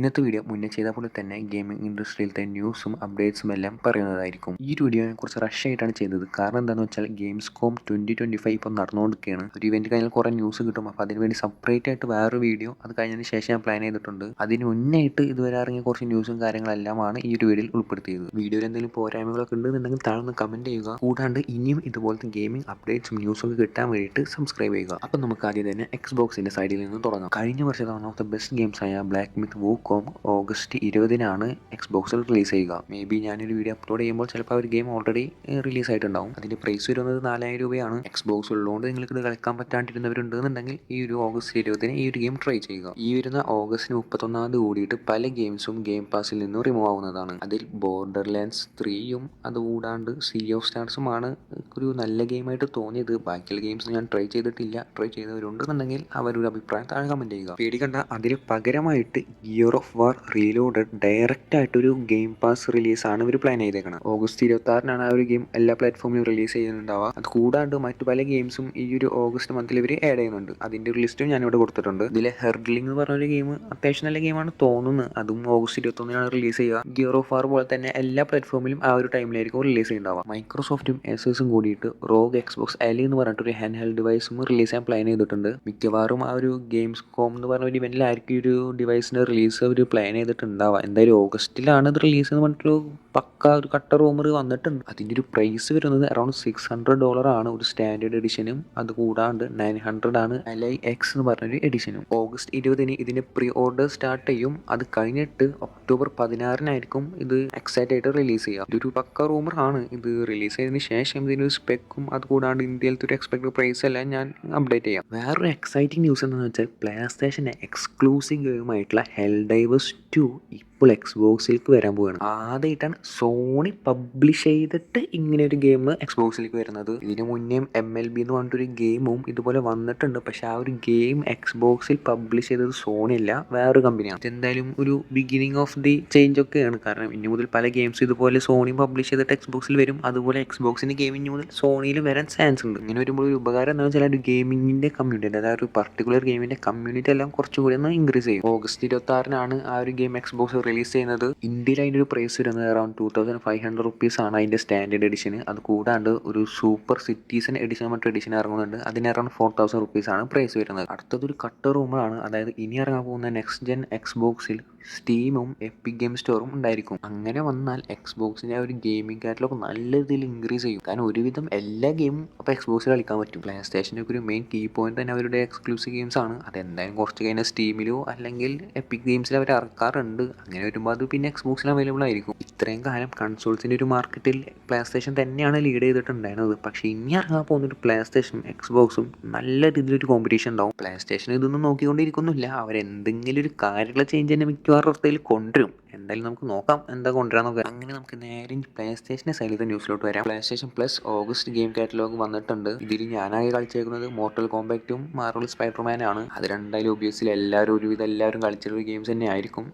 ഇന്നത്തെ വീഡിയോ മുന്നേ ചെയ്ത പോലെ തന്നെ ഗെയിമിംഗ് ഇൻഡസ്ട്രിയിലത്തെ ന്യൂസും അപ്ഡേറ്റ്സും എല്ലാം പറയുന്നതായിരിക്കും. ഈ ഒരു വീഡിയോയെ കുറച്ച് റഷ് ആയിട്ടാണ് ചെയ്തത്. കാരണം എന്താണെന്ന് വെച്ചാൽ ഗെയിംസ്കോം 2025 ഇപ്പോൾ നടന്നുകൊണ്ടിരിക്കുകയാണ്. ഒരു ഇവന്റ് കഴിഞ്ഞാൽ കുറേ ന്യൂസ് കിട്ടും. അപ്പോൾ അതിനുവേണ്ടി സെപ്പറേറ്റ് ആയിട്ട് വേറൊരു വീഡിയോ അത് കഴിഞ്ഞതിന് ശേഷം ഞാൻ പ്ലാൻ ചെയ്തിട്ടുണ്ട്. അതിന് മുന്നായിട്ട് ഇതുവരെ ഇറങ്ങിയ കുറച്ച് ന്യൂസും കാര്യങ്ങളെല്ലാമാണ് ഈ ഒരു വീഡിയോയിൽ ഉൾപ്പെടുത്തിയത്. വീഡിയോയിൽ എന്തെങ്കിലും പോരായ്മകളൊക്കെ ഉണ്ടെന്നുണ്ടെങ്കിൽ താഴെ കമന്റ് ചെയ്യുക. കൂടാണ്ട് ഇനിയും ഇതുപോലത്തെ ഗെയിമിംഗ് അപ്ഡേറ്റ്സും ന്യൂസും ഒക്കെ കിട്ടാൻ വേണ്ടിയിട്ട് സബ്സ്ക്രൈബ് ചെയ്യുക. അപ്പോൾ നമുക്ക് ആദ്യം തന്നെ എക്സ്ബോക്സിന്റെ സൈഡിൽ നിന്ന് തുടങ്ങാം. കഴിഞ്ഞ വർഷത്തെ one of the best games ആയ ബ്ലാക്ക് മിത്ത് വൂക്കോങ് ഓഗസ്റ്റ് 20-നാണ് എക്സ്ബോക്സിൽ റിലീസ് ചെയ്യുക. മേ ബി ഞാനൊരു വീഡിയോ അപ്ലോഡ് ചെയ്യുമ്പോൾ ചിലപ്പോൾ ആ ഒരു ഗെയിം ഓൾറെഡി റിലീസ് ആയിട്ടുണ്ടാവും. അതിന്റെ പ്രൈസ് വരുന്നത് 4000 രൂപയാണ്. എക്സ്ബോക്സ് ഉള്ളതുകൊണ്ട് നിങ്ങൾക്ക് ഇത് കളിക്കാൻ പറ്റാണ്ടിരുന്നവരുണ്ടെന്നുണ്ടെങ്കിൽ ഈ ഒരു ഓഗസ്റ്റ് 20-ന് ഈ ഒരു ഗെയിം ട്രൈ ചെയ്യുക. ഈ വരുന്ന ഓഗസ്റ്റ് 31 കൂടിയിട്ട് പല ഗെയിംസും ഗെയിം പാസിൽ നിന്നും റിമൂവ് ആവുന്നതാണ്. അതിൽ ബോർഡർ ലാൻഡ്സ് 3യും അതുകൂടാണ്ട് സീ ഓഫ് സ്റ്റാർസുമാണ് ഒരു നല്ല ഗെയിമായിട്ട് തോന്നിയത്. ബാക്കിയുള്ള ഗെയിംസ് ഞാൻ ട്രൈ ചെയ്തിട്ടില്ല. ട്രൈ ചെയ്തവരുണ്ടെന്നുണ്ടെങ്കിൽ അവരൊരു അഭിപ്രായം താഴെ കമന്റ് ചെയ്യുക. പേടിക്കണ്ട, അതിന് പകരമായിട്ട് gear of war reloaded direct ആയിട്ടൊരു ഗെയിം പാസ് റിലീസാണ് ഇവർ പ്ലാൻ ചെയ്തേക്കുന്നത്. ഓഗസ്റ്റ് 26-നാണ് ആ ഒരു ഗെയിം എല്ലാ പ്ലാറ്റ്ഫോമിലും റിലീസ് ചെയ്യുന്നുണ്ടാവുക. അത് കൂടാണ്ട് മറ്റു പല ഗെയിംസും ഈ ഒരു ഓഗസ്റ്റ് മന്തിൽ ഇവർ ആഡ് ചെയ്യുന്നുണ്ട്. അതിന്റെ ഒരു ലിസ്റ്റും ഞാനിവിടെ കൊടുത്തിട്ടുണ്ട്. ഇതിലെ ഹെർഡ്ലിംഗ് എന്ന് പറഞ്ഞൊരു ഗെയിം അത്യാവശ്യം നല്ല ഗെയിമാണ് തോന്നുന്നത്. അതും ഓഗസ്റ്റ് 21-നാണ് റിലീസ് ചെയ്യുക. ഗിയർ ഓഫ് വാർ പോലെ തന്നെ എല്ലാ പ്ലാറ്റ്ഫോമിലും ആ ഒരു ടൈമിലായിരിക്കും റിലീസ് ചെയ്യുന്നുണ്ടാവുക. മൈക്രോസോഫ്റ്റും എസേഴ്സും കൂടിയിട്ട് റോഗ് എക്സ്ബോക്സ് എലി എന്ന് പറഞ്ഞിട്ടൊരു ഹാൻഡ് ഹെൽഡ് ഡിവൈസും റിലീസ് ചെയ്യാൻ പ്ലാൻ ചെയ്തിട്ടുണ്ട്. മിക്കവാറും ആ ഒരു ഗെയിംസ് കോം എന്ന് പറഞ്ഞ ഒരു ഇവന്റിലായിരിക്കും ഈ ഒരു ഡിവൈസിന്റെ റിലീസ് അവർ പ്ലാൻ ചെയ്തിട്ടുണ്ടാവുക. എന്തായാലും ഓഗസ്റ്റിലാണ് ഇത് റിലീസ് എന്ന് പറഞ്ഞിട്ടൊരു പക്ക ഒരു കട്ട റൂമർ വന്നിട്ടുണ്ട്. അതിൻ്റെ ഒരു പ്രൈസ് വരുന്നത് അറൗണ്ട് $600 ആണ് ഒരു സ്റ്റാൻഡേർഡ് എഡിഷനും. അത് കൂടാണ്ട് 900 ആണ് അലൈ എക്സ് എന്ന് പറഞ്ഞൊരു എഡിഷനും. ഓഗസ്റ്റ് 20-ന് ഇതിന്റെ പ്രീ ഓർഡർ സ്റ്റാർട്ട് ചെയ്യും. അത് കഴിഞ്ഞിട്ട് ഒക്ടോബർ 16-നായിരിക്കും ഇത് എക്സാക്റ്റ് ആയിട്ട് റിലീസ് ചെയ്യുക. ഇതൊരു പക്ക റൂമർ ആണ്. ഇത് റിലീസ് ചെയ്തതിന് ശേഷം ഇതിൻ്റെ ഒരു സ്പെക്കും അത് കൂടാണ്ട് ഇന്ത്യയിലത്തെ ഒരു എക്സ്പെക്ടഡ് പ്രൈസ് എല്ലാം ഞാൻ അപ്ഡേറ്റ് ചെയ്യാം. വേറൊരു എക്സൈറ്റിംഗ് ന്യൂസ് എന്താണെന്ന് വെച്ചാൽ പ്ലേ സ്റ്റേഷൻ്റെ എക്സ്ക്ലൂസീവ് ഗെയിമായിട്ടുള്ള ഹെൽഡൈവേഴ്സ് 2 ഇപ്പോൾ എക്സ്ബോക്സിലേക്ക് വരാൻ പോവുകയാണ്. ആദ്യമായിട്ടാണ് സോണി പബ്ലിഷ് ചെയ്തിട്ട് ഇങ്ങനെ ഒരു ഗെയിം എക്സ്ബോക്സിലേക്ക് വരുന്നത്. ഇതിനു മുന്നേ MLB എന്ന് പറഞ്ഞിട്ടൊരു ഗെയിമും ഇതുപോലെ വന്നിട്ടുണ്ട്. പക്ഷെ ആ ഒരു ഗെയിം എക്സ്ബോക്സിൽ പബ്ലിഷ് ചെയ്തത് സോണി അല്ല, വേറൊരു കമ്പനിയാണ്. ഇതെന്തായാലും ഒരു ബിഗിനിങ് ഓഫ് ദി ചേഞ്ച് ഒക്കെയാണ്. കാരണം ഇനി മുതൽ പല ഗെയിംസ് ഇതുപോലെ സോണി പബ്ലിഷ് ചെയ്തിട്ട് എക്സ്ബോക്സിൽ വരും. അതുപോലെ എക്സ്ബോക്സിന്റെ ഗെയിം ഇനി മുതൽ സോണിയിൽ വരാൻ ചാൻസ് ഉണ്ട്. ഇങ്ങനെ വരുമ്പോൾ ഒരു ഉപകാരം എന്താണെന്ന് വെച്ചാൽ ഒരു ഗെയിമിങ്ങിന്റെ കമ്മ്യൂണിറ്റി, അതായത് ഒരു പർട്ടിക്കുലർ ഗെയിമിന്റെ കമ്മ്യൂണിറ്റി എല്ലാം കുറച്ചുകൂടി ഒന്ന് ഇൻക്രീസ് ചെയ്യും. ഓഗസ്റ്റ് 26-നാണ് ആ ഒരു ഗെയിം എക്സ്ബോക്സ് റിലീസ് ചെയ്യുന്നത്. ഇന്ത്യയിൽ അതിൻ്റെ ഒരു പ്രൈസ് വരുന്നത് അറൗണ്ട് 2500 റുപ്പീസ് ആണ് അതിൻ്റെ സ്റ്റാൻഡേർഡ് എഡിഷന്. അത് കൂടാണ്ട് ഒരു സൂപ്പർ സിറ്റീസൺ എഡിഷൻ മറ്റൊരു എഡിഷൻ ഇറങ്ങുന്നുണ്ട്. അതിന് അറൗണ്ട് 4000 റുപ്പീസ് ആണ് പ്രൈസ് വരുന്നത്. അടുത്തതൊരു കട്ട റൂമറാണ്. അതായത് ഇനി ഇറങ്ങാൻ പോകുന്ന നെക്സ്റ്റ് ജെൻ എക്സ്ബോക്സിൽ സ്റ്റീമും എപ്പിക് ഗെയിം സ്റ്റോറും ഉണ്ടായിരിക്കും. അങ്ങനെ വന്നാൽ എക്സ്ബോക്സിൻ്റെ ഒരു ഗെയിമിംഗ് കാറ്റലോഗ് നല്ല രീതിയിൽ ഇൻക്രീസ് ചെയ്യും. കാരണം ഒരുവിധം എല്ലാ ഗെയിമും അപ്പോൾ എക്സ്ബോക്സിൽ കളിക്കാൻ പറ്റും. പ്ലേ സ്റ്റേഷൻ്റെ ഒരു മെയിൻ കീ പോയിന്റ് തന്നെ അവരുടെ എക്സ്ക്ലൂസീവ് ഗെയിംസ് ആണ്. അതെന്തായാലും കുറച്ച് കഴിഞ്ഞാൽ സ്റ്റീമിലോ അല്ലെങ്കിൽ എപ്പിക് ഗെയിംസിലോ അവർ ഇറക്കാറുണ്ട്. അങ്ങനെ വരുമ്പോൾ അത് പിന്നെ എക്സ്ബോക്സിൽ അവൈലബിൾ ആയിരിക്കും. ഇത്രയും കാലം കൺസോൾസിൻ്റെ ഒരു മാർക്കറ്റിൽ പ്ലേ സ്റ്റേഷൻ തന്നെയാണ് ലീഡ് ചെയ്തിട്ടുണ്ടായിരുന്നത്. പക്ഷേ ഇനി ഇറങ്ങാൻ പോകുന്നൊരു പ്ലേ സ്റ്റേഷനും എക്സ്ബോക്സും നല്ല രീതിയിലൊരു കോമ്പറ്റീഷൻ ഉണ്ടാവും. പ്ലേ സ്റ്റേഷൻ ഇതൊന്നും നോക്കിക്കൊണ്ടിരിക്കുന്നില്ല. അവരെന്തെങ്കിലും ഒരു കാര്യമുള്ള ചേഞ്ച് തന്നെ മിക്കവാറും അർത്ഥത്തിൽ കൊണ്ടുവരും. എന്തായാലും നമുക്ക് നോക്കാം എന്താ കൊണ്ടുവരാന്നൊക്കെ. അങ്ങനെ നമുക്ക് നേരെ പ്ലേ സ്റ്റേഷൻ്റെ സൈഡിലത്തെ ന്യൂസിലോട്ട് വരാം. Play station plus August game catalogue വന്നിട്ടുണ്ട്. ഇതിൽ ഞാനായി കളിച്ചേക്കുന്നത് മോർട്ടൽ കോംബാക്റ്റും മാർവൽ സ്പൈഡർമാനാണ്. അത് രണ്ടായാലും ഒബിയസ്ലി ഒരുവിധം എല്ലാവരും കളിച്ചിട്ടുള്ള ഗെയിംസ് തന്നെ ആയിരിക്കും.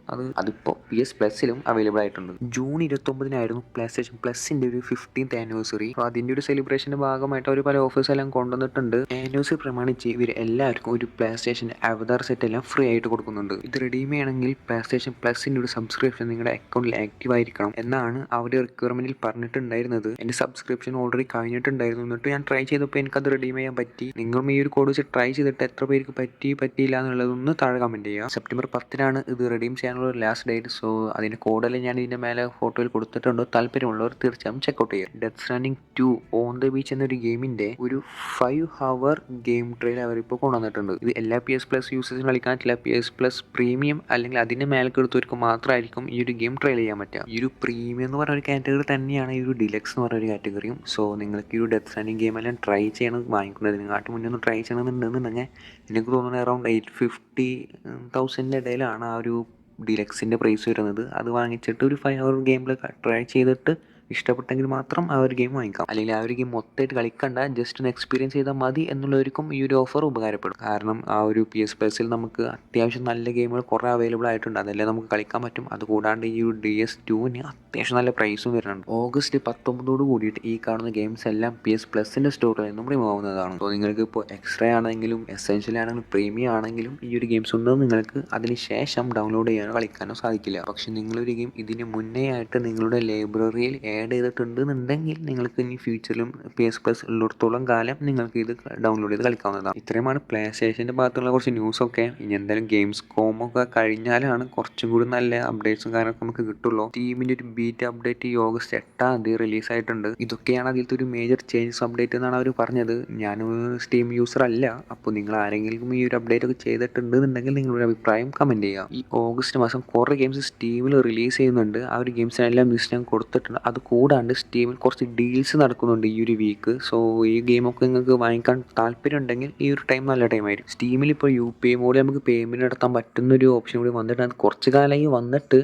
അതിപ്പോൾ PS പ്ലസിലും അവൈലബിൾ ആയിട്ടുണ്ട്. ജൂൺ 29-നായിരുന്നു പ്ലേ സ്റ്റേഷൻ പ്ലസിന്റെ ഒരു 15th ആനിവേഴ്സറി. അപ്പോൾ അതിന്റെ ഒരു സെലിബ്രേഷന്റെ ഭാഗമായിട്ട് അവർ പല ഓഫേഴ്സ് എല്ലാം കൊണ്ടുവന്നിട്ടുണ്ട്. ആനിവേഴ്സറി പ്രമാണിച്ച് ഇവർ എല്ലാവർക്കും ഒരു പ്ലേ സ്റ്റേഷന്റെ അവതാർ സെറ്റ് എല്ലാം ഫ്രീ ആയിട്ട് കൊടുക്കുന്നുണ്ട്. ഇത് റെഡീം ചെയ്യണമെങ്കിൽ പ്ലേ സ്റ്റേഷൻ പ്ലസിന്റെ ഒരു സബ്സ്ക്രിപ്ഷൻ നിങ്ങളുടെ അക്കൗണ്ടിൽ ആക്റ്റീവ് ആയിരിക്കണം എന്നാണ് അവരുടെ റിക്വയർമെന്റിൽ പറഞ്ഞിട്ടുണ്ടായിരുന്നത്. എന്റെ സബ്സ്ക്രിപ്ഷൻ ഓൾറെഡി കഴിഞ്ഞിട്ടുണ്ടായിരുന്നു. എന്നിട്ട് ഞാൻ ട്രൈ ചെയ്തപ്പോൾ എനിക്കത് റെഡീം ചെയ്യാൻ പറ്റി. നിങ്ങളും ഈ ഒരു കോഡ് വെച്ച് ട്രൈ ചെയ്തിട്ട് എത്ര പേർക്ക് പറ്റിയില്ല എന്നുള്ളതൊന്ന് താഴെ കമന്റ് ചെയ്യുക. സെപ്റ്റംബർ 10-നാണ് ഇത് റെഡീം ചെയ്യാനുള്ള ഒരു ലാസ്റ്റ് ഡേറ്റ്. സോ അതിന്റെ കോഡെല്ലാം ഞാൻ ഇതിന്റെ മേലെ ഫോട്ടോയിൽ കൊടുത്തിട്ടുണ്ട്. താല്പര്യമുള്ളവർ തീർച്ചയായും ചെക്കൗട്ട് ചെയ്യുക. ഡെത്ത് സ്ട്രാൻഡിംഗ് 2 ഓൺ ദ ബീച്ച് എന്നൊരു ഗെയിമിന്റെ ഒരു 5 hour ഗെയിം ട്രെയിൽ അവരിപ്പോൾ കൊണ്ടുവന്നിട്ടുണ്ട്. ഇത് എല്ലാ PS പ്ലസ് യൂസേഴ്സിനും കളിക്കാൻ പറ്റില്ല. PS പ്ലസ് പ്രീമിയം അല്ലെങ്കിൽ അതിന്റെ മേലേക്ക് എടുത്തവർക്ക് മാത്രമായിരിക്കും ഈ ഒരു ഗെയിം ട്രയൽ ചെയ്യാൻ പറ്റുക. ഈ ഒരു പ്രീമിയം എന്ന് പറഞ്ഞ ഒരു കാറ്റഗറി തന്നെയാണ് ഈ ഒരു ഡിലക്സ് എന്ന് പറഞ്ഞ ഒരു കാറ്റഗറിയും. സോ നിങ്ങൾക്ക് ഈ ഒരു ഡെത്ത് സ്ട്രാൻഡിംഗ് ഗെയിം എല്ലാം ട്രൈ ചെയ്യണം, വാങ്ങിക്കുന്നത് നിങ്ങാട്ട് മുന്നേ ഒന്ന് ട്രൈ ചെയ്യണമെന്നുണ്ടെന്നുണ്ടെങ്കിൽ എനിക്ക് തോന്നുന്നത് അറൗണ്ട് 850,000 ഇടയിലാണ് ആ ഒരു ഡിലക്സിൻ്റെ പ്രൈസ് വരുന്നത്. അത് വാങ്ങിച്ചിട്ട് ഒരു 5 hour ഗെയിമിൽ ട്രൈ ചെയ്തിട്ട് ഇഷ്ടപ്പെട്ടെങ്കിൽ മാത്രം ആ ഒരു ഗെയിം വാങ്ങിക്കാം. അല്ലെങ്കിൽ ആ ഒരു ഗെയിം മൊത്തമായിട്ട് കളിക്കണ്ട, ജസ്റ്റ് ഒന്ന് എക്സ്പീരിയൻസ് ചെയ്താൽ മതി എന്നുള്ളവർക്കും ഈ ഒരു ഓഫർ ഉപകാരപ്പെടും. കാരണം ആ ഒരു PS Plusൽ നമുക്ക് അത്യാവശ്യം നല്ല ഗെയിമുകൾ കുറേ അവൈലബിൾ ആയിട്ടുണ്ട്. അതെല്ലാം നമുക്ക് കളിക്കാൻ പറ്റും. അതുകൂടാണ്ട് ഈ ഒരു DS2ന് അത്യാവശ്യം നല്ല പ്രൈസും വരുന്നുണ്ട്. ഓഗസ്റ്റ് 19 കൂടിയിട്ട് ഈ കാണുന്ന ഗെയിംസ് എല്ലാം PS Plusൻ്റെ സ്റ്റോറിൽ നിന്നും റിമൂവ് ആവുന്നതാണ്. അപ്പോൾ നിങ്ങൾക്ക് ഇപ്പോൾ എക്സ്ട്രാ ആണെങ്കിലും എസെൻഷ്യൽ ആണെങ്കിലും പ്രീമിയം ആണെങ്കിലും ഈ ഒരു ഗെയിംസ് ഒന്നും നിങ്ങൾക്ക് അതിന് ശേഷം ഡൗൺലോഡ് ചെയ്യാനോ കളിക്കാനോ സാധിക്കില്ല. പക്ഷെ നിങ്ങളൊരു ഗെയിം ഇതിന് മുന്നേ ആയിട്ട് നിങ്ങളുടെ ലൈബ്രറിയിൽ ആഡ് ചെയ്തിട്ടുണ്ടെന്നുണ്ടെങ്കിൽ നിങ്ങൾക്ക് ഇനി ഫ്യൂച്ചറിലും PS Plus ഉള്ളിടത്തോളം കാലം നിങ്ങൾക്ക് ഇത് ഡൗൺലോഡ് ചെയ്ത് കളിക്കാവുന്നതാണ്. ഇത്രയുമാണ് പ്ലേ സ്റ്റേഷൻ്റെ ഭാഗത്തുള്ള കുറച്ച് ന്യൂസൊക്കെ. ഇനി എന്തായാലും ഗെയിംസ്കോമൊക്കെ കഴിഞ്ഞാലാണ് കുറച്ചും കൂടി നല്ല അപ്ഡേറ്റ്സും കാര്യങ്ങളൊക്കെ നമുക്ക് കിട്ടുള്ളൂ. ടീമിൻ്റെ ഒരു ബീറ്റ് അപ്ഡേറ്റ് ഈ ഓഗസ്റ്റ് 8 റിലീസായിട്ടുണ്ട്. ഇതൊക്കെയാണ് അതിലത്തെ ഒരു മേജർ ചേഞ്ചസ് അപ്ഡേറ്റ് എന്നാണ് അവർ പറഞ്ഞത്. ഞാൻ സ്റ്റീം യൂസർ അല്ല, അപ്പോൾ നിങ്ങൾ ആരെങ്കിലും ഈ ഒരു അപ്ഡേറ്റ് ഒക്കെ ചെയ്തിട്ടുണ്ടെന്നുണ്ടെങ്കിൽ നിങ്ങളുടെ അഭിപ്രായം കമൻറ്റ് ചെയ്യുക. ഈ ഓഗസ്റ്റ് മാസം കുറേ ഗെയിംസ് സ്റ്റീമിൽ റിലീസ് ചെയ്യുന്നുണ്ട്. ആ ഒരു ഗെയിംസിനെല്ലാം ലിസ്റ്റ് ഞാൻ കൊടുത്തിട്ടുണ്ട്. അത് കൂടാണ്ട് സ്റ്റീമിൽ കുറച്ച് ഡീൽസ് നടക്കുന്നുണ്ട് ഈ ഒരു വീക്ക്. സോ ഈ ഗെയിമൊക്കെ നിങ്ങൾക്ക് വാങ്ങിക്കാൻ താല്പര്യം ഉണ്ടെങ്കിൽ ഈ ഒരു ടൈം നല്ല ടൈമായിരിക്കും. സ്റ്റീമിൽ ഇപ്പോൾ UPI മോഡിൽ നമുക്ക് പേയ്മെൻറ്റ് നടത്താൻ പറ്റുന്നൊരു ഓപ്ഷൻ കൂടി വന്നിട്ട് അത് കുറച്ച് കാലമായി വന്നിട്ട്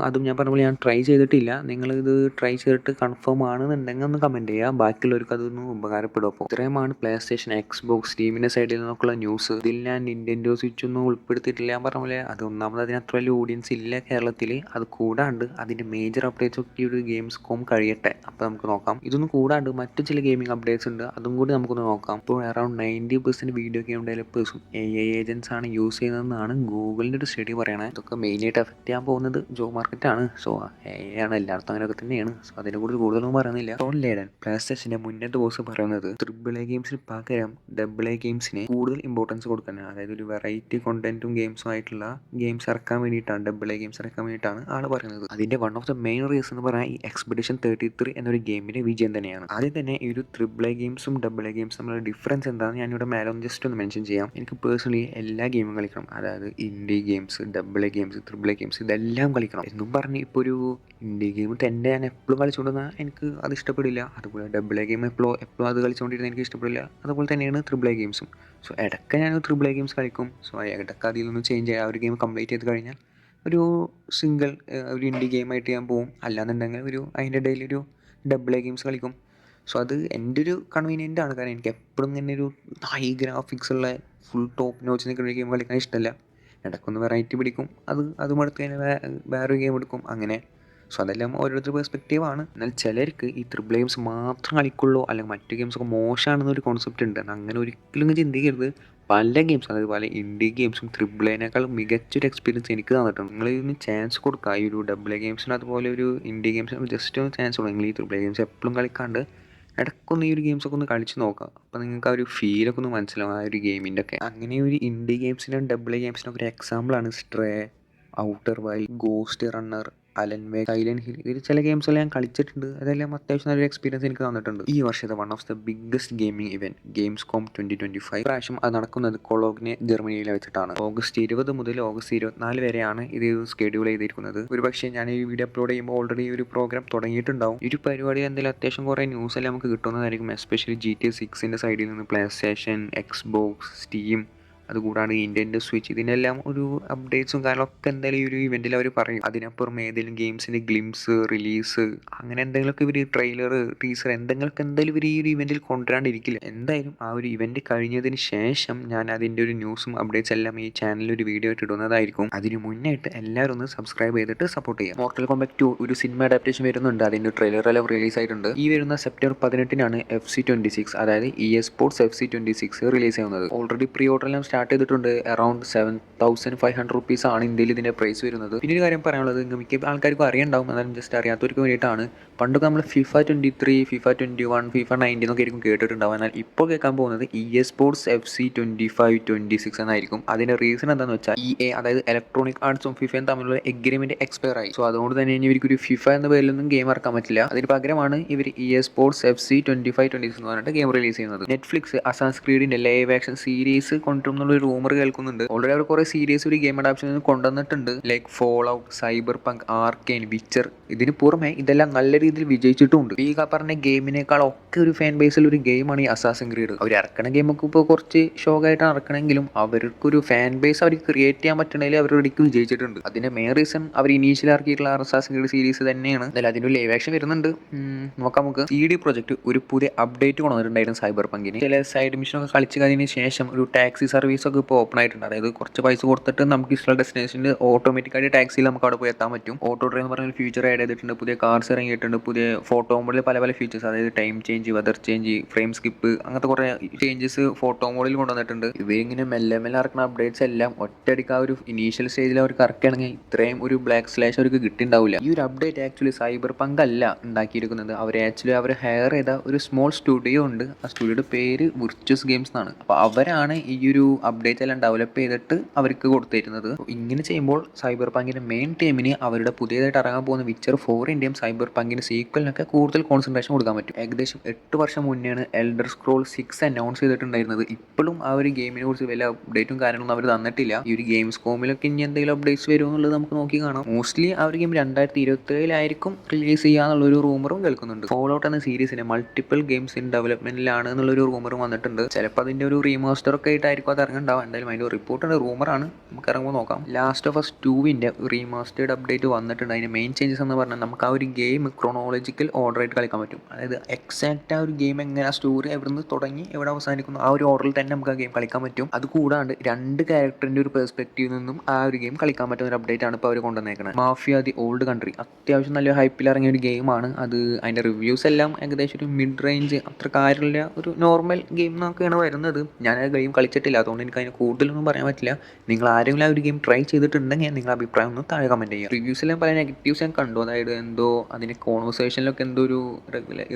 അതും ഞാൻ പറഞ്ഞ പോലെ ഞാൻ ട്രൈ ചെയ്തിട്ടില്ല. നിങ്ങളിത് ട്രൈ ചെയ്തിട്ട് കൺഫേം ആണെന്നുണ്ടെങ്കിൽ ഒന്ന് കമൻറ്റ് ചെയ്യുക. ബാക്കിയുള്ളവർക്ക് അതൊന്നും ഉപകാരപ്പെടും. അപ്പോൾ ഇത്രയുമാണ് പ്ലേ സ്റ്റേഷൻ, Xbox, സ്റ്റീമിൻ്റെ സൈഡിൽ നിന്നൊക്കെയുള്ള ന്യൂസ്. ഇതിൽ ഞാൻ Nintendo Switch ഒന്നും ഉൾപ്പെടുത്തിയിട്ടില്ല. ഞാൻ പറഞ്ഞ പോലെ അത് ഒന്നാമത് അതിന് അത്ര വലിയ ഓഡിയൻസ് ഇല്ല കേരളത്തിൽ. അത് കൂടാണ്ട് അതിൻ്റെ മേജർ അപ്ഡേറ്റ്സ് ഒക്കെ ഒരു ഗെയിംസ്കോം കഴിയട്ടെ, അപ്പോൾ നമുക്ക് നോക്കാം. ഇതൊന്നും കൂടാണ്ട് മറ്റു ചില ഗെയിമിംഗ് അപ്ഡേറ്റ്സ് ഉണ്ട്, അതും കൂടി നമുക്കൊന്ന് നോക്കാം. ഇപ്പോൾ അറൗണ്ട് 90% വീഡിയോ ഗെയിം ഡെവലപ്പേഴ്സും AI ഏജൻസ് ആണ് യൂസ് ചെയ്യുന്നതെന്നാണ് ഗൂഗിളിൻ്റെ ഒരു സ്റ്റഡി പറയണത്. ഇതൊക്കെ മെയിനായിട്ട് എഫക്റ്റ് ചെയ്യാൻ പോകുന്നത് ജോബ് മാർക്കറ്റാണ്. സോ AI ആണ് എല്ലായിടത്തും അങ്ങനെയൊക്കെ തന്നെയാണ്. സോ അതിനെക്കുറിച്ച് കൂടുതലൊന്നും പറയുന്നില്ല. ടോൺ ലേഡൻ പ്ലേ സ്റ്റേഷൻ്റെ മുന്നത്തെ ബോസ് പറയുന്നത് AAA ഗെയിംസിന് പകരം AA ഗെയിംസിന് കൂടുതൽ ഇമ്പോർട്ടൻസ് കൊടുക്കുന്നത്, അതായത് ഒരു വെറൈറ്റി കോണ്ടന്റും ഗെയിംസും ആയിട്ടുള്ള ഗെയിംസ് ഇറക്കാൻ വേണ്ടിയിട്ടാണ്, AA ഗെയിംസ് ഇറക്കാൻ വേണ്ടിയിട്ടാണ് ആൾ പറയുന്നത്. അതിൻ്റെ one of the main reason എന്ന് പറഞ്ഞാൽ ഈ Expedition 33 എന്നൊരു ഗെയിമിൻ്റെ വിജയം തന്നെയാണ്. ആദ്യം തന്നെ ഈ ഒരു AAA ഗെയിംസും AA ഗെയിംസും തമ്മിലുള്ള ഡിഫറൻസ് എന്താണെന്ന് ഞാനിവിടെ മേലെ ഒന്ന് ജസ്റ്റ് ഒന്ന് മെൻഷൻ ചെയ്യാം. എനിക്ക് പേഴ്സണലി എല്ലാ ഗെയിമും കളിക്കണം, അതായത് indie games, AA games, AAA games ഇതെല്ലാം കളിക്കണം എന്നും പറഞ്ഞ് ഇപ്പോൾ ഒരു ഇൻഡി ഗെയിം തന്നെ ഞാൻ എപ്പോഴും കളിച്ചുകൊണ്ടിരുന്നാൽ എനിക്ക് അത് ഇഷ്ടപ്പെടില്ല. അതുപോലെ AA ഗെയിം എപ്പോഴും അത് കളിച്ചുകൊണ്ടിരുന്നാൽ എനിക്ക് ഇഷ്ടപ്പെടില്ല. അതുപോലെ തന്നെയാണ് AAA ഗെയിംസും. സോ ഇടയ്ക്ക് ഞാൻ AAA ഗെയിംസ് കളിക്കും. സോ ഇടയ്ക്ക് അതിൽ നിന്ന് ചേഞ്ച് ചെയ്യുക. ആ ഒരു ഗെയിം കംപ്ലീറ്റ് ചെയ്ത് കഴിഞ്ഞാൽ ഒരു സിംഗിൾ ഒരു ഇൻഡി ഗെയിമായിട്ട് ഞാൻ പോകും. അല്ലാന്നുണ്ടെങ്കിൽ അതിൻ്റെ ഇടയിൽ ഒരു AA ഗെയിംസ് കളിക്കും. സോ അത് എൻ്റെ ഒരു കൺവീനിയൻ്റ് ആണ്. കാരണം എനിക്ക് എപ്പോഴും ഇങ്ങനെ ഒരു ഹൈ ഗ്രാഫിക്സ് ഉള്ള ഫുൾ ടോപ്പ് നോച്ച് നിൽക്കുന്ന ഗെയിം കളിക്കാൻ ഇഷ്ടമല്ല. ഇടയ്ക്കൊന്ന് വെറൈറ്റി പിടിക്കും. അതും എടുത്ത് കഴിഞ്ഞാൽ വേറൊരു ഗെയിം എടുക്കും, അങ്ങനെ. സോ അതെല്ലാം ഓരോരുത്തർ പെർസ്പെക്റ്റീവാണ്. എന്നാൽ ചിലർക്ക് ഈ AAA ഗെയിംസ് മാത്രം കളിക്കുള്ളൂ, അല്ലെങ്കിൽ മറ്റു ഗെയിംസൊക്കെ മോശമാണെന്നൊരു കോൺസെപ്റ്റ് ഉണ്ട്. അങ്ങനെ ഒരിക്കലും ചിന്തിക്കരുത്. പല ഗെയിംസ്, അതുപോലെ ഇൻഡി ഗെയിംസും AAAനേക്കാൾ മികച്ചൊരു എക്സ്പീരിയൻസ് എനിക്ക് തന്നിട്ടുണ്ട്. നിങ്ങൾ ഇതിന് ചാൻസ് കൊടുക്കുക. ഈ ഒരു AA ഗെയിംസിന് അതുപോലെ ഒരു ഇൻഡി ഗെയിംസിന് ജസ്റ്റ് ഒന്ന് ചാൻസ് കൊടുക്കുക. നിങ്ങൾ ഈ AAA ഗെയിംസ് എപ്പോഴും കളിക്കാണ്ട് ഇടയ്ക്കൊന്ന് ഈ ഒരു ഗെയിംസൊക്കെ ഒന്ന് കളിച്ച് നോക്കുക. അപ്പോൾ നിങ്ങൾക്ക് ആ ഒരു ഫീലൊക്കെ ഒന്ന് മനസ്സിലാവും, ആ ഒരു ഗെയിമിൻ്റെ ഒക്കെ. അങ്ങനെ ഒരു ഇൻഡി ഗെയിംസിനും AA ഗെയിംസിനൊക്കെ ഒരു എക്സാമ്പിളാണ് Stray, Outer Wild, Ghostrunner, Alan Wake, Silent Hill. ഇതിൽ ചില ഗെയിംസെല്ലാം ഞാൻ കളിച്ചിട്ടുണ്ട്. അതെല്ലാം അത്യാവശ്യം നല്ലൊരു എക്സ്പീരിയൻസ് എനിക്ക് തന്നിട്ടുണ്ട്. ഈ വർഷത്തെ one of the biggest gaming event Gamescom 2025 പ്രാവശ്യം അത് നടക്കുന്നത് കൊളോഗ്നെ, ജർമ്മനിയിൽ വെച്ചിട്ടാണ്. ഓഗസ്റ്റ് 20 മുതൽ ഓഗസ്റ്റ് 24 വരെയാണ് ഇത് സ്കെഡ്യൂൾ ചെയ്തിരിക്കുന്നത്. ഒരുപക്ഷെ ഞാൻ ഈ വീഡിയോ അപ്ലോഡ് ചെയ്യുമ്പോൾ ഓൾറെഡി ഒരു പ്രോഗ്രാം തുടങ്ങിയിട്ടുണ്ടാവും. ഈ ഒരു പരിപാടി എന്തെങ്കിലും അത്യാവശ്യം കുറേ ന്യൂസ് എല്ലാം നമുക്ക് കിട്ടുന്നതായിരിക്കും. എസ്പെഷ്യലി GTA 6ൻ്റെ സൈഡിൽ നിന്ന് പ്ലേ സ്റ്റേഷൻ, Xbox, സ്റ്റീം, അതുകൂടാണ്ട് Nintendo Switch, ഇതിനെല്ലാം ഒരു അപ്ഡേറ്റ്സും കാര്യങ്ങളൊക്കെ എന്തായാലും ഈ ഒരു ഇവൻറ്റിൽ അവർ പറയും. അതിനപ്പുറം ഏതെങ്കിലും ഗെയിംസിൻ്റെ ഗ്ലിംസ്, റിലീസ്, അങ്ങനെ എന്തെങ്കിലുമൊക്കെ ഇവർ ട്രെയിലർ, ടീസർ എന്തെങ്കിലുമൊക്കെ എന്തായാലും ഇവർ ഈ ഒരു ഇവൻറ്റിൽ കൊണ്ടുവരാണ്ടിരിക്കില്ല. എന്തായാലും ആ ഒരു ഇവൻറ്റ് കഴിഞ്ഞതിന് ശേഷം ഞാൻ അതിൻ്റെ ഒരു ന്യൂസും അപ്ഡേറ്റ്സ് എല്ലാം ഈ ചാനലിൽ ഒരു വീഡിയോ ആയിട്ട് ഇടുന്നതായിരിക്കും. അതിന് മുന്നായിട്ട് എല്ലാവരും ഒന്ന് സബ്സ്ക്രൈബ് ചെയ്തിട്ട് സപ്പോർട്ട് ചെയ്യുക. മോർട്ടൽ കോംബാറ്റ് 2 ഒരു സിനിമ അഡാപ്റ്റേഷൻ വരുന്നുണ്ട്. അതിൻ്റെ ട്രെയിലർ എല്ലാം റിലീസ് ആയിട്ടുണ്ട്. ഈ വരുന്ന സെപ്റ്റംബർ 18-നാണ് FC26, അതായത് EA Sports FC26 റിലീസ് ചെയ്യുന്നത്. ഓൾറെഡി പ്രീ ഓർഡർ എല്ലാം സ്റ്റാർട്ട് ചെയ്തിട്ടുണ്ട്. അറൗണ്ട് 7,500 റുപ്പീസ് ആണ് ഇന്ത്യയിൽ ഇതിൻ്റെ പ്രൈസ് വരുന്നത്. പിന്നെ ഒരു കാര്യം പറയാനുള്ളത്, മിക്ക ആൾക്കാർക്കും അറിയണ്ടാവും, എന്നാലും ജസ്റ്റ് അറിയാത്തവർക്ക് വേണ്ടിയിട്ടാണ്. പണ്ടൊക്കെ നമ്മൾ FIFA 23, FIFA 21, FIFA 19 എന്നൊക്കെ ആയിരിക്കും കേട്ടിട്ടുണ്ടാവും. എന്നാൽ ഇപ്പോൾ കേൾക്കാൻ പോകുന്നത് EA Sports FC25, 26 എന്നായിരിക്കും. അതിൻ്റെ റീസൺ എന്താണെന്ന് വെച്ചാൽ EA, അതായത് ഇലക്ട്രോണിക് ആർട്സും ഫിഫയും തമ്മിലുള്ള എഗ്രിമെൻറ്റ് എക്സ്പയർ ആയി. സോ അതുകൊണ്ട് തന്നെ ഇനി ഇവർക്കൊരു FIFA എന്ന പേരിലൊന്നും ഗെയിം ഇറക്കാൻ പറ്റില്ല. അതിന് പകരമാണ് ഇവർ EA Sports FC25, 26 എന്ന് പറഞ്ഞിട്ട് ഗെയിം റിലീസ് ചെയ്യുന്നത്. നെറ്റ്ഫ്ലിക്സ് അസാസിൻസ് ക്രീഡിൻ്റെ ലൈവ് ആക്ഷൻ സീരീസ് കൊണ്ടുവരുന്ന എന്നുള്ളൊരു റൂമർ കേൾക്കുന്നുണ്ട്. ഓൾറെഡി അവർ കുറേ സീരീസ് ഒരു ഗെയിം അഡാപ്ഷൻ കൊണ്ടുവന്നിട്ടുണ്ട്, like Fallout, Cyberpunk, Arcane, Witcher. ഇതിന് പുറമെ ഇതെല്ലാം നല്ല രീതിയിൽ വിജയിച്ചിട്ടുമുണ്ട്. ഈ പറഞ്ഞ ഗെയിമിനേക്കാൾ ഒക്കെ ഒരു ഫാൻ ബേസിൽ ഒരു ഗെയിമാണ് ഈ അസാസിൻ ക്രീഡ്. അവർ ഇറക്കണ ഗെയിമൊക്കെ ഇപ്പോൾ കുറച്ച് ഷോക്കായിട്ടാണ് ഇറക്കണമെങ്കിലും അവർക്കൊരു ഫാൻ ബേസ് അവർക്ക് ക്രിയേറ്റ് ചെയ്യാൻ പറ്റണമെങ്കിൽ അവർ ഇടയ്ക്ക് വിജയിച്ചിട്ടുണ്ട്. അതിന്റെ മെയിൻ റീസൺ അവർ ഇനീഷ്യൽ ഇറക്കിയിട്ടുള്ള അസാസിൻ ക്രീഡ് സീരീസ് തന്നെയാണ്. എന്തായാലും അതിൻ്റെ ലൈവ് ആക്ഷൻ വരുന്നുണ്ട്, നോക്കാം നമുക്ക്. CD പ്രൊജക്ട് ഒരു പുതിയ അപ്ഡേറ്റ് കൊണ്ടുവന്നിട്ടുണ്ടായിരുന്നു സൈബർ പങ്കിന്. ചില സൈഡ് മിഷനൊക്കെ കളിച്ച് കഴിഞ്ഞതിന് ശേഷം ഒരു ടാക്സി സർവീസ് ഒക്കെ ഇപ്പോൾ ഓപ്പൺ ആയിട്ടുണ്ട്. അതായത് കുറച്ച് പൈസ കൊടുത്തിട്ട് നമുക്ക് ഇഷ്ടമുള്ള ഡെസ്റ്റിനേഷനിൽ ഓട്ടോമാറ്റിക്കായിട്ട് ടാക്സിയിൽ നമുക്ക് അവിടെ പോയി എത്താൻ പറ്റും. ഓട്ടോ ഡ്രൈവ് എന്ന് പറഞ്ഞ ഫീച്ചർ ആഡ് ചെയ്തിട്ടുണ്ട്, പുതിയ കാർസ് ഇറങ്ങിയിട്ടുണ്ട്, പുതിയ ഫോട്ടോ മോഡിൽ പല പല ഫീച്ചേഴ്സ്, അതായത് time change, weather change, frame skip, അങ്ങനത്തെ കുറേ ചേഞ്ചസ് ഫോട്ടോ മോഡിൽ കൊണ്ടുവന്നിട്ടുണ്ട്. ഇവരിങ്ങനെ മെല്ലെ മെല്ലെ ഇറക്കുന്ന അപ്ഡേറ്റ്സ് എല്ലാം ഒറ്റയടിക്ക് ആ ഒരു ഇനീഷ്യൽ സ്റ്റേജിൽ അവർക്ക് ഇറക്കുകയാണെങ്കിൽ ഇത്രയും ഒരു ബ്ലാക്ക് സ്ലാഷ് അവർക്ക് കിട്ടിയിട്ടുണ്ടാവില്ല. ഈ ഒരു അപ്ഡേറ്റ് ആക്ച്വലി സൈബർ പങ്ക് അല്ല ഉണ്ടാക്കിയിരിക്കുന്നത്. അവർ ഹയർ ചെയ്ത ഒരു സ്മോൾ സ്റ്റുഡിയോ ഉണ്ട്. ആ സ്റ്റുഡിയോയുടെ പേര് വിർച്വസ് ഗെയിംസ് എന്നാണ്. അപ്പോൾ അവരാണ് ഈ ഒരു അപ്ഡേറ്റ് എല്ലാം ഡെവലപ്പ് ചെയ്തിട്ട് അവർക്ക് കൊടുത്തിരുന്നത്. ഇങ്ങനെ ചെയ്യുമ്പോൾ സൈബർ പങ്കിന്റെ മെയിൻ ടീമിന് അവരുടെ പുതിയതായിട്ട് ഇറങ്ങാൻ പോകുന്ന വിച്ചർ 4ന്റെയും സൈബർ പങ്കിന്റെ സീക്വലിനൊക്കെ കൂടുതൽ കോൺസെൻട്രേഷൻ കൊടുക്കാൻ പറ്റും. ഏകദേശം 8 വർഷം മുന്നെയാണ് എൽഡർ സ്ക്രോൾ 6 അനൗൺസ് ചെയ്തിട്ടുണ്ടായിരുന്നത്. ഇപ്പോഴും ആ ഒരു ഗെയിമിനെ കുറിച്ച് വലിയ അപ്ഡേറ്റും കാര്യങ്ങളൊന്നും അവർ തന്നിട്ടില്ല. ഈ ഒരു ഗെയിംസ് കോമിലൊക്കെ ഇനി എന്തെങ്കിലും അപ്ഡേറ്റ്സ് വരുമോ എന്നുള്ളത് നമുക്ക് നോക്കി കാണാം. മോസ്റ്റ്ലി ആ ഒരു ഗെയിം 2027 റിലീസ് ചെയ്യാന്നുള്ളൊരു റൂമറും കേൾക്കുന്നുണ്ട്. ഫോൾ ഔട്ട് എന്ന സീരീസിന്റെ മൾട്ടിപ്പിൾ ഗെയിംസ് ഇൻ ഡെവലപ്മെന്റിലാണ് എന്നുള്ളൊരു റൂമറും വന്നിട്ടുണ്ട്. ചിലപ്പോൾ അതിന്റെ ഒരു റീമാസ്റ്റർ ഒക്കെ ആയിട്ടായിരിക്കും അത് ഇറങ്ങുന്നുണ്ടാവും. എന്തായാലും അതിന്റെ റിപ്പോർട്ടാണ്, റൂമറാണ്, നമുക്ക് ഇറങ്ങുമ്പോൾ നോക്കാം. ലാസ്റ്റ് ഓഫ് അസ് 2ന്റെ റീമാസ്റ്റേർഡ് അപ്ഡേറ്റ് വന്നിട്ടുണ്ട്. അതിന്റെ മെയിൻ ചേഞ്ചസ് എന്ന് പറഞ്ഞാൽ നമുക്ക് ആ ഒരു ഗെയിം ക്രോണോളജിക്കൽ ഓർഡർ ആയിട്ട് കളിക്കാൻ പറ്റും. അതായത് എക്സാക്റ്റ് ആ ഒരു ഗെയിം എങ്ങനെ ആ സ്റ്റോറി എവിടുന്ന് തുടങ്ങി എവിടെ അവസാനിക്കുന്നു ആ ഒരു ഓർഡറിൽ തന്നെ നമുക്ക് ആ ഗെയിം കളിക്കാൻ പറ്റും. അത് കൂടാണ്ട് 2 ക്യാരക്ടറിന്റെ ഒരു പെർസ്പെക്റ്റീവിൽ നിന്നും ആ ഒരു ഗെയിം കളിക്കാൻ പറ്റുന്ന ഒരു അപ്ഡേറ്റ് ആണ് ഇപ്പോൾ അവർ കൊണ്ടുവന്നേക്കുന്നത്. മാഫിയ ദി ഓൾഡ് കൺട്രി അത്യാവശ്യം നല്ല ഹൈപ്പിൽ ഇറങ്ങിയ ഒരു ഗെയിമാണ്. അത് അതിന്റെ റിവ്യൂസ് എല്ലാം ഏകദേശം ഒരു മിഡ് റേഞ്ച്, അത്ര കാര്യമില്ല, ഒരു നോർമൽ ഗെയിം എന്നൊക്കെയാണ് വരുന്നത്. ഞാൻ ആ ഗെയിം കളിച്ചിട്ടില്ല, അതുകൊണ്ട് എനിക്ക് അതിന് കൂടുതലൊന്നും പറയാൻ പറ്റില്ല. നിങ്ങൾ ആരെങ്കിലും ആ ഒരു ഗെയിം ട്രൈ ചെയ്തിട്ടുണ്ടെങ്കിൽ നിങ്ങളുടെ അഭിപ്രായം ഒന്ന് താഴെ കമൻറ്റ് ചെയ്യുക. റിവ്യൂസിലെല്ലാം പല നെഗറ്റീവ്സ് ഞാൻ കണ്ടു. അതായത് എന്തോ അതിന് കോൺവെർസേഷനിലൊക്കെ എന്തോ ഒരു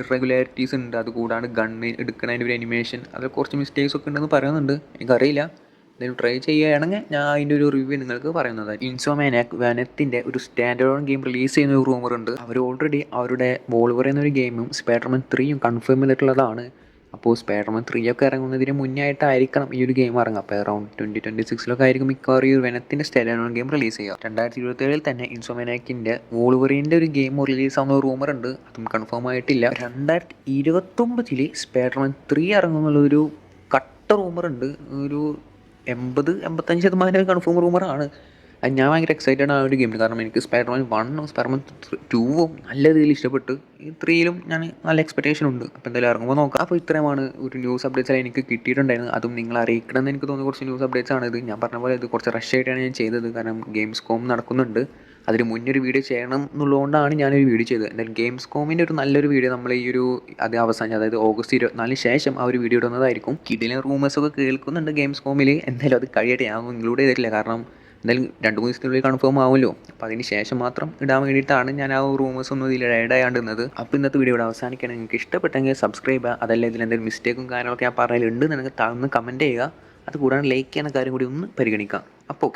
ഇറഗുലാരിറ്റീസ് ഉണ്ട്. അതുകൂടാണ്ട് ഗണ്ണ് എടുക്കുന്നതിൻ്റെ ഒരു അനിമേഷൻ അതിൽ കുറച്ച് മിസ്റ്റേക്സ് ഒക്കെ ഉണ്ടെന്ന് പറയുന്നുണ്ട്. എനിക്കറിയില്ല, എന്തെങ്കിലും ട്രൈ ചെയ്യുകയാണെങ്കിൽ ഞാൻ അതിൻ്റെ ഒരു റിവ്യൂ നിങ്ങൾക്ക് പറയുന്നതാണ്. ഇൻസോമാനിയാക് വെനത്തിൻ്റെ ഒരു സ്റ്റാൻഡേർഡ് ഗെയിം റിലീസ് ചെയ്യുന്ന ഒരു റൂമറുണ്ട്. അവർ ഓൾറെഡി അവരുടെ വോൾവർ എന്നൊരു ഗെയിമും സ്പൈഡർമാൻ 3യും കൺഫേം ചെയ്തിട്ടുള്ളതാണ്. അപ്പോൾ സ്പൈഡർമാൻ 3 ഒക്കെ ഇറങ്ങുന്നതിന് മുന്നേ ആയിട്ടായിരിക്കണം ഈ ഒരു ഗെയിം ഇറങ്ങുക. അപ്പോൾ അറൗണ്ട് 2026 ആയിരിക്കും മിക്കവാറും ഈ ഒരു വെനത്തിൻ്റെ സ്റ്റാൻഡേർഡ് ഗെയിം റിലീസ് ചെയ്യുക. 2027 തന്നെ ഇൻസോമാനിയാക്കിൻ്റെ വോൾവറിൻ്റെ ഒരു ഗെയിം റിലീസ് ആവുന്ന റൂമർ ഉണ്ട്, അതും കൺഫേം ആയിട്ടില്ല. 2029 സ്പൈഡർമാൻ 3 ഇറങ്ങുന്നുള്ളൊരു കട്ട റൂമറുണ്ട്. ഒരു 80-85% കൺഫേം റൂമറാണ്. ഞാൻ ഭയങ്കര എക്സൈറ്റഡ് ആ ഒരു ഗെയിമിന്. കാരണം എനിക്ക് സ്പൈഡർമാൻ 1ഉം സ്പൈഡർമാൻ 2ഉം നല്ല രീതിയിൽ ഇഷ്ടപ്പെട്ട്. ഈ 3യിലും ഞാൻ നല്ല എക്സ്പെക്ടേഷൻ ഉണ്ട്. അപ്പോൾ എന്തായാലും ഇറങ്ങുമ്പോൾ നോക്കാം. അപ്പോൾ ഇത്രയുമാണ് ഒരു ന്യൂസ് അപ്ഡേറ്റ്സ് എനിക്ക് കിട്ടിയിട്ടുണ്ടായിരുന്നു. അതും നിങ്ങൾ അറിയിക്കണമെന്ന് എനിക്ക് തോന്നിയ കുറച്ച് ന്യൂസ് അപ്ഡേറ്റ്സ് ആണിത്. ഞാൻ പറഞ്ഞ പോലെ ഇത് കുറച്ച് റഷ് ആയിട്ടാണ് ഞാൻ ചെയ്തത്. കാരണം ഗെയിംസ് കോം നടക്കുന്നുണ്ട്, അതിന് മുന്നേ ഒരു വീഡിയോ ചെയ്യണം എന്നുള്ളതുകൊണ്ടാണ് ഞാനൊരു വീഡിയോ ചെയ്തത്. എന്തായാലും ഗെയിംസ് കോമിൻ്റെ ഒരു നല്ലൊരു വീഡിയോ നമ്മൾ ഈ ഒരു അവസാനം, അതായത് ഓഗസ്റ്റ് 24 ശേഷം ആ ഒരു വീഡിയോ ഇടുന്നതായിരിക്കും. കിടിലൻ റൂമേഴ്സൊക്കെ കേൾക്കുന്നുണ്ട് ഗെയിംസ് കോമിൽ. എന്തായാലും അത് കഴിയട്ടെ, ഞാൻ ഇൻക്ലൂഡ് ചെയ്തിട്ടില്ല. കാരണം എന്തായാലും 2-3 ദിവസത്തിനുള്ളിൽ കൺഫേം ആവുമല്ലോ. അപ്പോൾ അതിന് ശേഷം മാത്രം ഇടാൻ വേണ്ടിയിട്ടാണ് ഞാൻ ആ റൂമേഴ്സ് ഒന്നും ഇതിൽ ആഡ് ആയാണ്ടുന്നത്. അപ്പോൾ ഇന്നത്തെ വീഡിയോ ഇവിടെ അവസാനിക്കണം. നിങ്ങൾക്ക് ഇഷ്ടപ്പെട്ടെങ്കിൽ സബ്സ്ക്രൈബ് ചെയ്യുക. അതല്ല ഇതിൽ എന്തെങ്കിലും മിസ്റ്റേക്കും കാര്യങ്ങളൊക്കെ ഞാൻ പറഞ്ഞതിലുണ്ട് നിങ്ങൾക്ക് താഴ്ന്ന് കമൻറ്റ് ചെയ്യുക. അതുകൂടാതെ ലൈക്ക് ചെയ്യുന്ന കാര്യം കൂടി ഒന്ന് പരിഗണിക്കാം. അപ്പോൾ ഓക്കെ.